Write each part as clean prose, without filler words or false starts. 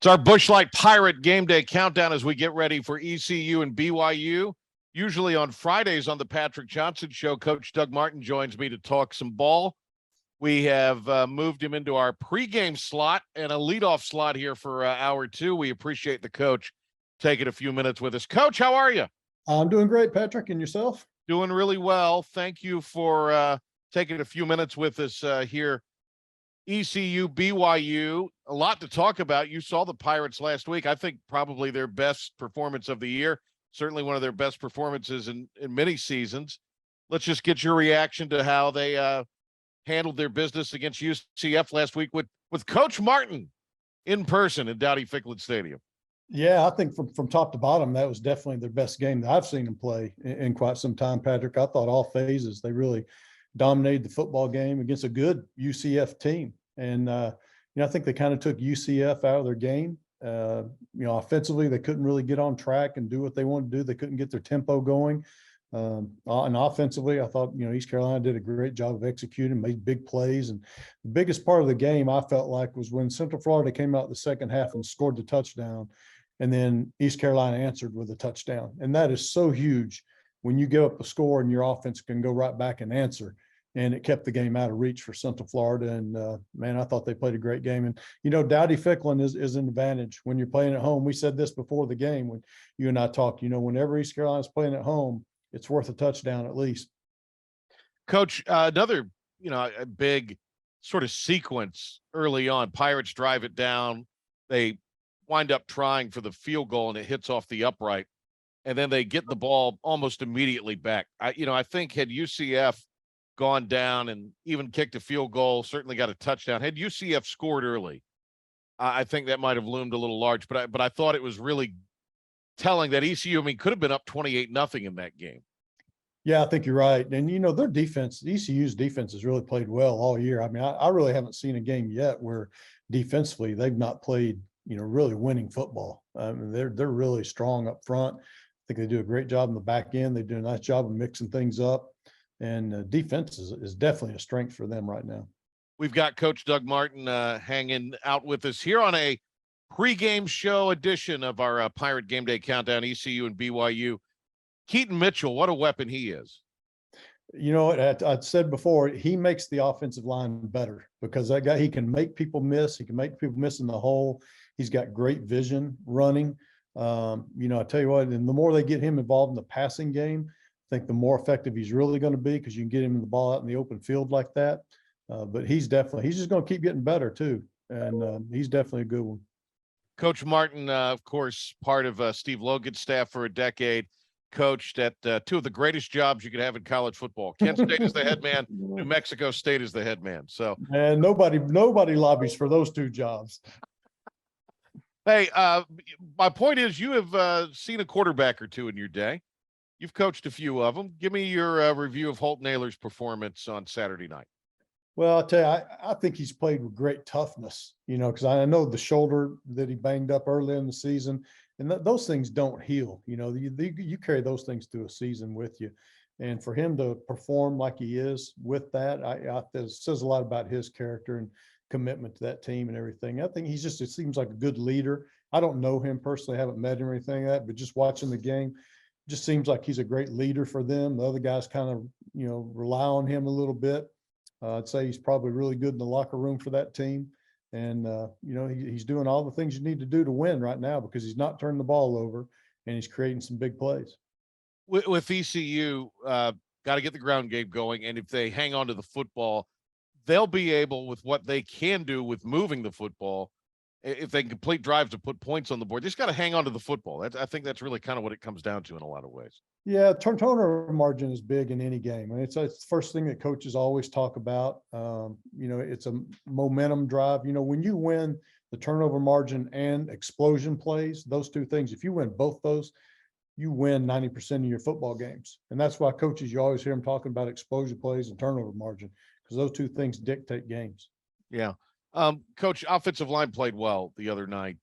It's our Busch Light Pirate Game Day countdown as we get ready for ECU and BYU. Usually on Fridays on the Patrick Johnson Show, Coach Doug Martin joins me to talk some ball. We have moved him into our pregame slot and a leadoff slot here for hour two. We appreciate the coach taking a few minutes with us. Coach, how are you? I'm doing great, Patrick. And yourself? Doing really well. Thank you for taking a few minutes with us here. ECU BYU, a lot to talk about. You saw the Pirates last week. I think probably their best performance of the year. Certainly one of their best performances in many seasons. Let's just get your reaction to how they handled their business against UCF last week with Coach Martin in person in Dowdy-Ficklen Stadium. Yeah, I think from top to bottom, that was definitely their best game that I've seen them play in quite some time, Patrick. I thought all phases, they really dominated the football game against a good UCF team. And, I think they kind of took UCF out of their game. Offensively, they couldn't really get on track and do what they wanted to do. They couldn't get their tempo going. And offensively, I thought, East Carolina did a great job of executing, made big plays. And the biggest part of the game, I felt like, was when Central Florida came out the second half and scored the touchdown. And then East Carolina answered with a touchdown. And that is so huge when you give up a score and your offense can go right back and answer. And it kept the game out of reach for Central Florida. And, man, I thought they played a great game. And, Dowdy-Ficklen is an advantage when you're playing at home. We said this before the game when you and I talked, whenever East Carolina's playing at home, it's worth a touchdown at least. Coach, another, a big sort of sequence early on. Pirates drive it down. They wind up trying for the field goal, and it hits off the upright. And then they get the ball almost immediately back. I think had UCF gone down and even kicked a field goal, certainly got a touchdown. Had UCF scored early, I think that might have loomed a little large. But I thought it was really telling that ECU, could have been up 28-0 in that game. Yeah, I think you're right. And, their defense, ECU's defense has really played well all year. I really haven't seen a game yet where defensively they've not played, really winning football. They're really strong up front. I think they do a great job in the back end. They do a nice job of mixing things up. And defense is definitely a strength for them right now. We've got Coach Doug Martin hanging out with us here on a pregame show edition of our Pirate Game Day Countdown, ECU and BYU. Keaton Mitchell, what a weapon he is. I'd said before, he makes the offensive line better because that guy, he can make people miss. He can make people miss in the hole. He's got great vision running. I tell you what, and the more they get him involved in the passing game, I think the more effective he's really going to be because you can get him the ball out in the open field like that. But he's just going to keep getting better too. And he's definitely a good one. Coach Martin, of course, part of Steve Logan's staff for a decade, coached at two of the greatest jobs you could have in college football. Kent State is the head man. New Mexico State is the head man. So, and nobody lobbies for those two jobs. Hey, my point is you have seen a quarterback or two in your day. You've coached a few of them. Give me your review of Holton Ahlers' performance on Saturday night. Well, I'll tell you, I think he's played with great toughness, because I know the shoulder that he banged up early in the season, and those things don't heal. You carry those things through a season with you. And for him to perform like he is with that, it says a lot about his character and commitment to that team and everything. I think it seems like a good leader. I don't know him personally, haven't met him or anything like that, but just watching the game, just seems like he's a great leader for them. The other guys kind of, rely on him a little bit. I'd say he's probably really good in the locker room for that team. And, he's doing all the things you need to do to win right now because he's not turning the ball over and he's creating some big plays. With ECU, got to get the ground game going. And if they hang on to the football, they'll be able, with what they can do with moving the football, if they can complete drives to put points on the board, they just got to hang on to the football. I think that's really kind of what it comes down to in a lot of ways. Yeah, turnover margin is big in any game. And it's the first thing that coaches always talk about. It's a momentum drive. When you win the turnover margin and explosion plays, those two things, if you win both those, you win 90% of your football games. And that's why coaches, you always hear them talking about explosion plays and turnover margin because those two things dictate games. Yeah. Coach, offensive line played well the other night.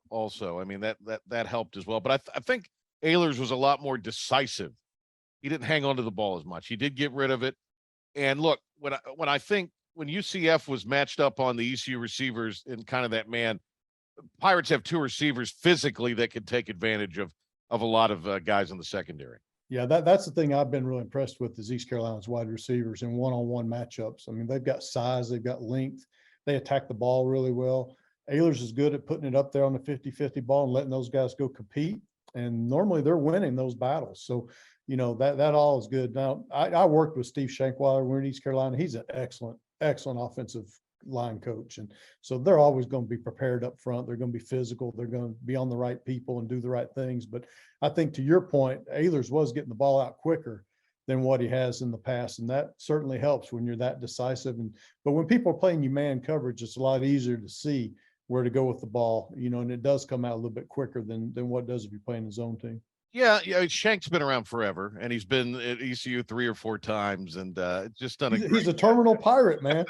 Also, that helped as well. But I think Ahlers was a lot more decisive. He didn't hang on to the ball as much. He did get rid of it. And look, when UCF was matched up on the ECU receivers in kind of that man, Pirates have two receivers physically that can take advantage of a lot of guys in the secondary. Yeah, that's the thing I've been really impressed with is East Carolina's wide receivers in one-on-one matchups. I mean, they've got size, they've got length, they attack the ball really well. Ahlers is good at putting it up there on the 50-50 ball and letting those guys go compete. And normally they're winning those battles. So, that all is good. Now, I worked with Steve Shankweiler when we were in East Carolina. He's an excellent offensive line coach. And so they're always going to be prepared up front. They're going to be physical. They're going to be on the right people and do the right things. But I think to your point, Ahlers was getting the ball out quicker than what he has in the past. And that certainly helps when you're that decisive. But when people are playing you man coverage, it's a lot easier to see where to go with the ball, and it does come out a little bit quicker than what it does if you're playing his own team. Yeah, Shank's been around forever, and he's been at ECU 3 or 4 times, and just done He's a terminal pirate, man.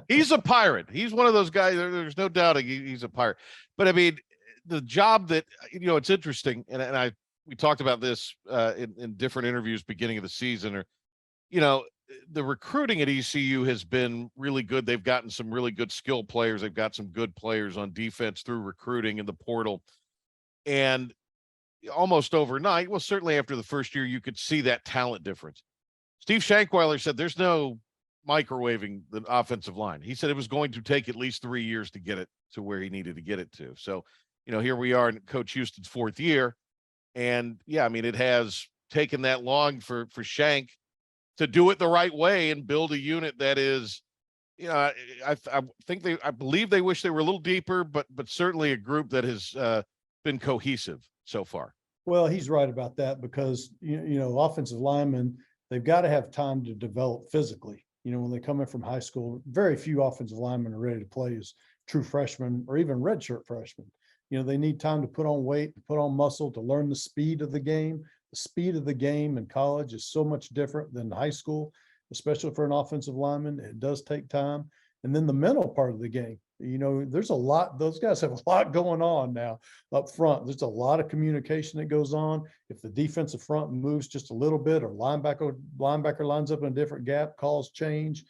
He's a pirate. He's one of those guys. There's no doubting he's a pirate. But I mean, the job that it's interesting, and we talked about this in different interviews beginning of the season, or the recruiting at ECU has been really good. They've gotten some really good skill players. They've got some good players on defense through recruiting in the portal, and almost overnight, well, certainly after the first year, you could see that talent difference. Steve Shankweiler said there's no microwaving the offensive line. He said it was going to take at least 3 years to get it to where he needed to get it to. So, here we are in Coach Houston's 4th year. And yeah, I mean, it has taken that long for Shank to do it the right way and build a unit that is, I believe they wish they were a little deeper, but certainly a group that has been cohesive so far. Well, he's right about that because, offensive linemen, they've got to have time to develop physically. When they come in from high school, very few offensive linemen are ready to play as true freshmen or even redshirt freshmen. They need time to put on weight, to put on muscle, to learn the speed of the game. The speed of the game in college is so much different than high school, especially for an offensive lineman. It does take time. And then the mental part of the game. There's a lot, those guys have a lot going on now up front. There's a lot of communication that goes on. If the defensive front moves just a little bit or linebacker lines up in a different gap, calls change.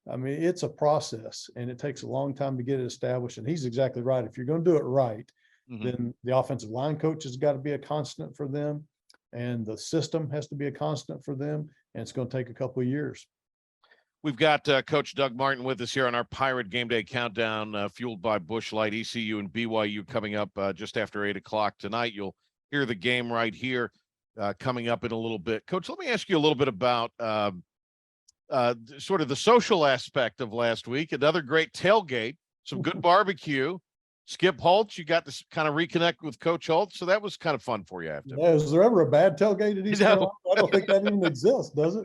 I mean, it's a process and it takes a long time to get it established. And he's exactly right. If you're going to do it right, then the offensive line coach has got to be a constant for them and the system has to be a constant for them. And it's going to take a couple of years. We've got Coach Doug Martin with us here on our Pirate Game Day Countdown, fueled by Busch Light. ECU and BYU coming up just after 8 o'clock tonight. You'll hear the game right here coming up in a little bit. Coach, let me ask you a little bit about sort of the social aspect of last week. Another great tailgate, some good barbecue. Skip Holtz, you got to kind of reconnect with Coach Holtz, so that was kind of fun for you after. Yeah, is there ever a bad tailgate at East Carolina? I don't think that even exists, does it?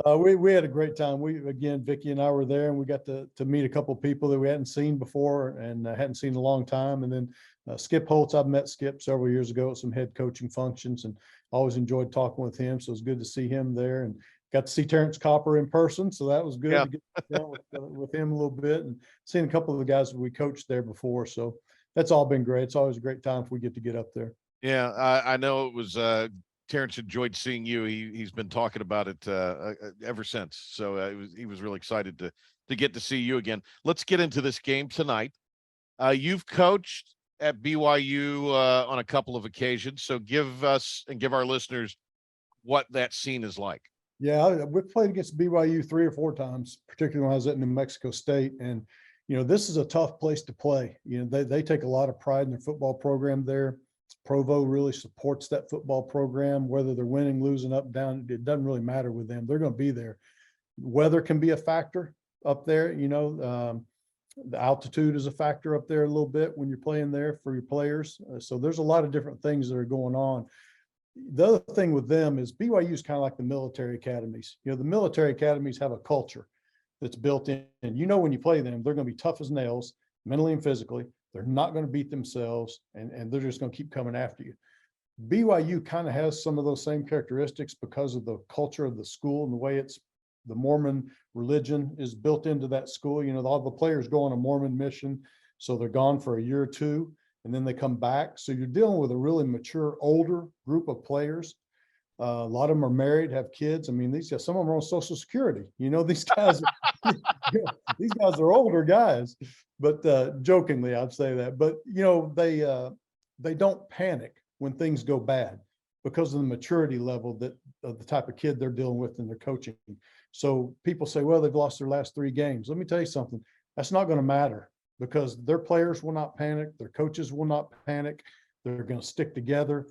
We had a great time. Vicky and I were there, and we got to meet a couple of people that we hadn't seen before and hadn't seen in a long time. And then Skip Holtz, I've met Skip several years ago at some head coaching functions, and always enjoyed talking with him. So it was good to see him there, and got to see Terrence Copper in person, so that was good to get down with him a little bit, and seeing a couple of the guys that we coached there before. So that's all been great. It's always a great time if we get to get up there. Yeah, I know it was Terrence enjoyed seeing you. He's been talking about it ever since. So he was really excited to get to see you again. Let's get into this game tonight. You've coached at BYU on a couple of occasions, so give us and give our listeners what that scene is like. Yeah, we've played against BYU 3 or 4 times, particularly when I was at New Mexico State. And, this is a tough place to play. They take a lot of pride in their football program there. Provo really supports that football program, whether they're winning, losing, up, down. It doesn't really matter with them. They're going to be there. Weather can be a factor up there. The altitude is a factor up there a little bit when you're playing there for your players. So there's a lot of different things that are going on. The other thing with them is BYU is kind of like the military academies. The military academies have a culture that's built in. And when you play them, they're going to be tough as nails, mentally and physically. They're not going to beat themselves, and they're just going to keep coming after you. BYU kind of has some of those same characteristics because of the culture of the school and the way the Mormon religion is built into that school. All the players go on a Mormon mission, so they're gone for a year or two, and then they come back. So you're dealing with a really mature, older group of players A lot of them are married, have kids. I mean, these guys, some of them are on Social Security. You know, these guys, these guys are older guys. But jokingly, I'd say that. But you know, they don't panic when things go bad because of the maturity level that of the type of kid they're dealing with in their coaching. So people say, well, they've lost their last 3 games. Let me tell you something. That's not going to matter because their players will not panic. Their coaches will not panic. They're going to stick together.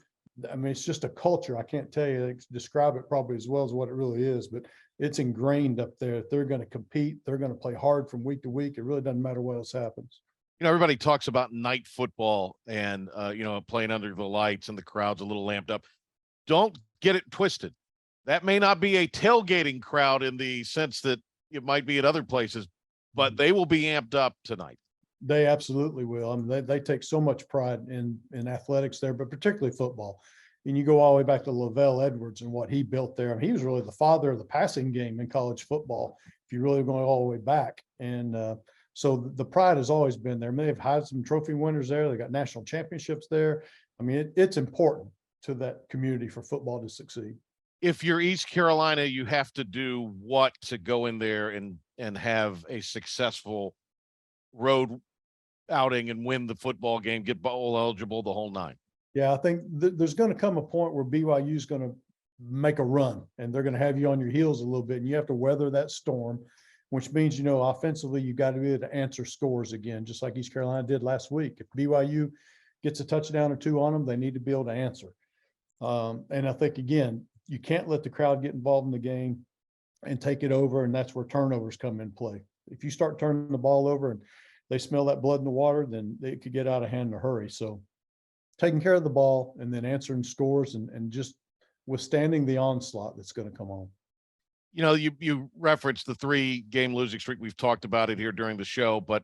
I mean, it's just a culture. I can't tell you, describe it probably as well as what it really is, but it's ingrained up there. They're going to compete. They're going to play hard from week to week. It really doesn't matter what else happens. You know, everybody talks about night football and, you know, playing under the lights and the crowd's a little lamped up. Don't get it twisted. That may not be a tailgating crowd in the sense that it might be at other places, but they will be amped up tonight. They absolutely will. I mean, they take so much pride in athletics there, but particularly football. And you go all the way back to Lavelle Edwards and what he built there. I mean, he was really the father of the passing game in college football, if you're really going all the way back. And so the pride has always been there. I mean, they've had some trophy winners there. They got national championships there. I mean, it's important to that community for football to succeed. If you're East Carolina, you have to do what to go in there and have a successful road outing and win the football game, get bowl eligible, the whole 9. Yeah, I think there's going to come a point where BYU is going to make a run and they're going to have you on your heels a little bit and you have to weather that storm, which means, you know, offensively, you got to be able to answer scores again, just like East Carolina did last week. If BYU gets a touchdown or 2 on them, they need to be able to answer. And I think, again, you can't let the crowd get involved in the game and take it over. And that's where turnovers come in play. If you start turning the ball over and they smell that blood in the water, then it could get out of hand in a hurry. So taking care of the ball and then answering scores and just withstanding the onslaught that's going to come on. You know, you referenced the 3-game losing streak. We've talked about it here during the show, but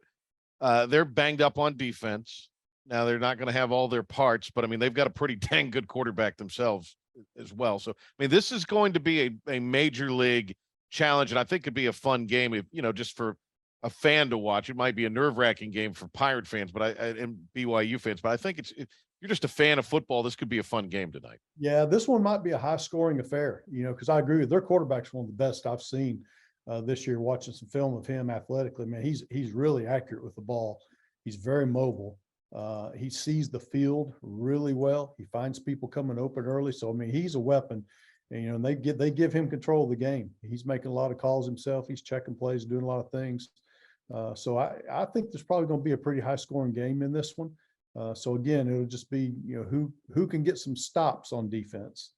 they're banged up on defense. Now they're not going to have all their parts, but I mean, they've got a pretty dang good quarterback themselves as well. So, I mean, this is going to be a major league challenge, and I think it'd be a fun game if, you know, just for a fan to watch. It might be a nerve-wracking game for Pirate fans, but and BYU fans, but I think if you're just a fan of football, this could be a fun game tonight. Yeah, this one might be a high-scoring affair, you know, because I agree with their quarterback's one of the best I've seen this year. Watching some film of him athletically, man, he's really accurate with the ball. He's very mobile. He sees the field really well. He finds people coming open early. So, I mean, he's a weapon. And, you know, they give him control of the game. He's making a lot of calls himself. He's checking plays, doing a lot of things. So I think there's probably going to be a pretty high scoring game in this one. So again, it'll just be, you know, who can get some stops on defense,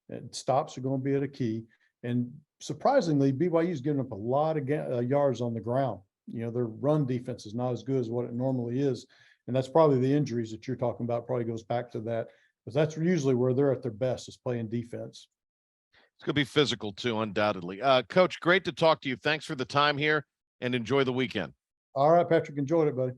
and stops are going to be at a key. And surprisingly, BYU is giving up a lot of yards on the ground. You know, their run defense is not as good as what it normally is. And that's probably the injuries that you're talking about probably goes back to that, because that's usually where they're at their best, is playing defense. It's going to be physical too, undoubtedly. Coach, great to talk to you. Thanks for the time here and enjoy the weekend. All right, Patrick, enjoyed it, buddy.